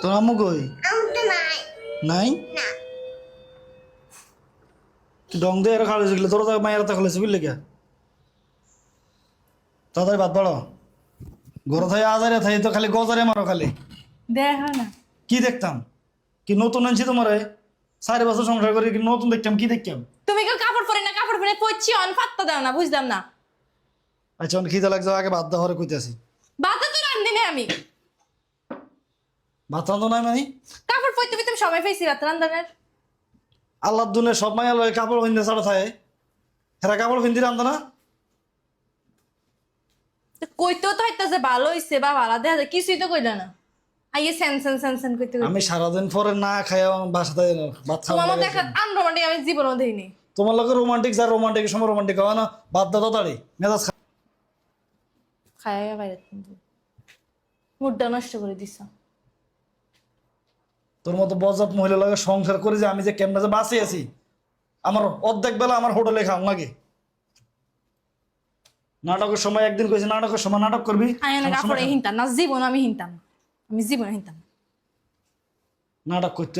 তোর আম্মু কই? নাই ডং দিয়ে আর খালে গেলে তোর মায়ের তা খালেছে বুঝলি কে তাড়াতাড়ি ভাত বাড়ো ঘর থাই আজারে থাই তো খালি গজারে মারো খালি দেখা না কি দেখতাম কি নতুন আনছি তোমার 4 বছর সংসার করে কি নতুন দেখতাম কি দেখতাম তুমি কেউ কাপড় পরে না কাপড় পরে পড়ছি অন পাত্তা দাও না বুঝলাম না আচ্ছা অনেক খিদে লাগছে আগে ভাত দেওয়ারে কইতেছি বাতা তো রান্ধি না আমি ভাত রান্ধো নাই মানে কাপড় পরতে তুমি সময় পাইছি রাত রান্ধানের আল্লাহ দুনে সব মাইয়া লয় কাপড় পিন্ধে ছাড়া থাকে হেরা কাপড় পিন্ধি রান্ধো না কইতেও তো হইতাছে ভালো হইছে বা ভালো দেখা যায় কিছুই তো কইলা না আইয়ে সেন কইতে আমি সারাদিন পরে না খাই বাসাতে ভাত তোমার খাওয়া মতো একটা আনরোমান্টিক আমি জীবনও দেইনি তোমার লোকের রোমান্টিক যার রোমান্টিক সময় রোমান্টিক হয় না বাদ দাও তাড়াতাড়ি মেজাজ খাইয়া বাইরে মুডটা নষ্ট করে দিছ তোর মতো বজাত মহিলা লাগে সংসার করে যে আমি যে কেমনে যে বাঁচে আছি আমার অর্ধেক বেলা আমার হোটেলে খাও লাগে নাটকের সময় একদিন কইছে নাটকের সময় নাটক করবি আয় না কাপড়ে হিনতাম না জীবন আমি হিনতাম আমি জীবন হিনতাম নাটক করতে